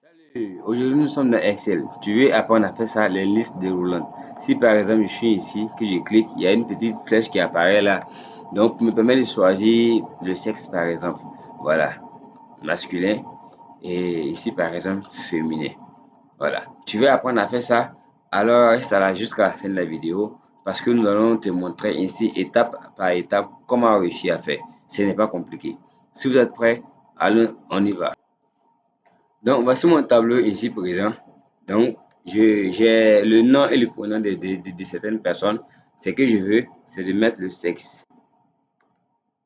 Salut, aujourd'hui nous sommes dans Excel. Tu veux apprendre à faire ça, les listes déroulantes. Si par exemple je suis ici, que je clique, il y a une petite flèche qui apparaît là. Donc, me permet de choisir le sexe par exemple. Voilà, masculin. Et ici par exemple, féminin. Voilà. Tu veux apprendre à faire ça? Alors reste là jusqu'à la fin de la vidéo parce que nous allons te montrer ici étape par étape comment réussir à faire. Ce n'est pas compliqué. Si vous êtes prêts, allons, on y va. Donc, voici mon tableau ici présent. Donc, j'ai le nom et le prénom de certaines personnes. Ce que je veux, c'est de mettre le sexe.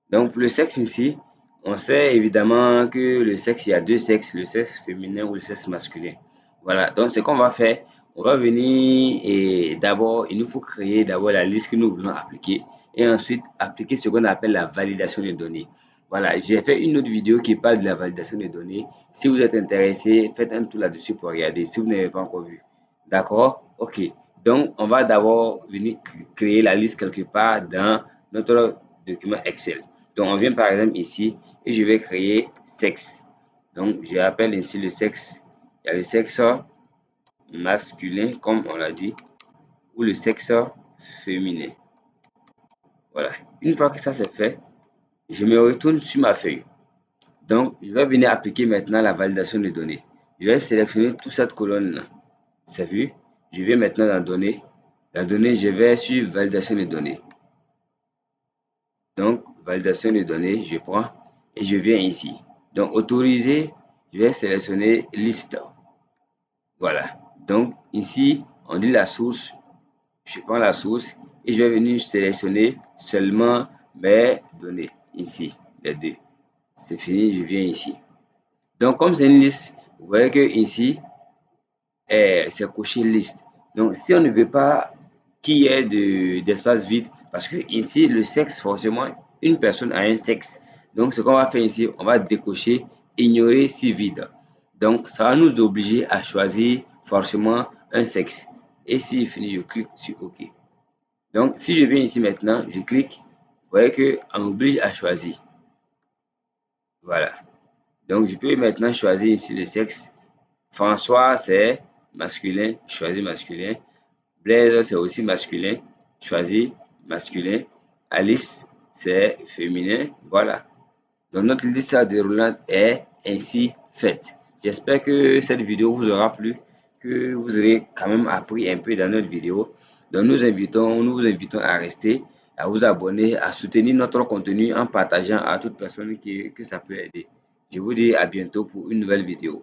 Donc, pour le sexe ici, on sait évidemment que le sexe, il y a deux sexes, le sexe féminin ou le sexe masculin. Voilà, donc ce qu'on va faire, on va venir et d'abord, il nous faut créer d'abord la liste que nous voulons appliquer et ensuite appliquer ce qu'on appelle la validation des données. Voilà, j'ai fait une autre vidéo qui parle de la validation des données. Si vous êtes intéressé, faites un tour là-dessus pour regarder si vous n'avez pas encore vu. D'accord? Ok. Donc, on va d'abord venir créer la liste quelque part dans notre document Excel. Donc, on vient par exemple ici et je vais créer sexe. Donc, je appelle ici le sexe. Il y a le sexe masculin, comme on l'a dit, ou le sexe féminin. Voilà. Une fois que ça c'est fait, je me retourne sur ma feuille. Donc, je vais venir appliquer maintenant la validation des données. Je vais sélectionner toute cette colonne-là. C'est vu? Je vais maintenant dans données. Dans données, je vais sur validation des données. Donc, validation des données, je prends et je viens ici. Donc, autoriser, je vais sélectionner liste. Voilà. Donc, ici, on dit la source. Je prends la source et je vais venir sélectionner seulement mes données. Ici, les deux. C'est fini, je viens ici. Donc, comme c'est une liste, vous voyez que ici, c'est coché liste. Donc, si on ne veut pas qu'il y ait d'espace vide, parce que ici, le sexe, forcément, une personne a un sexe. Donc, ce qu'on va faire ici, on va décocher, ignorer si vide. Donc, ça va nous obliger à choisir forcément un sexe. Et si je finis, je clique sur OK. Donc, si je viens ici maintenant, je clique, vous voyez qu'on m'oblige à choisir. Voilà. Donc, je peux maintenant choisir ici le sexe. François, c'est masculin, choisis masculin. Blaise, c'est aussi masculin, choisis masculin. Alice, c'est féminin. Voilà. Donc, notre liste déroulante est ainsi faite. J'espère que cette vidéo vous aura plu, que vous aurez quand même appris un peu dans notre vidéo. Donc, nous vous invitons à rester, à vous abonner, à soutenir notre contenu en partageant à toute personne que ça peut aider. Je vous dis à bientôt pour une nouvelle vidéo.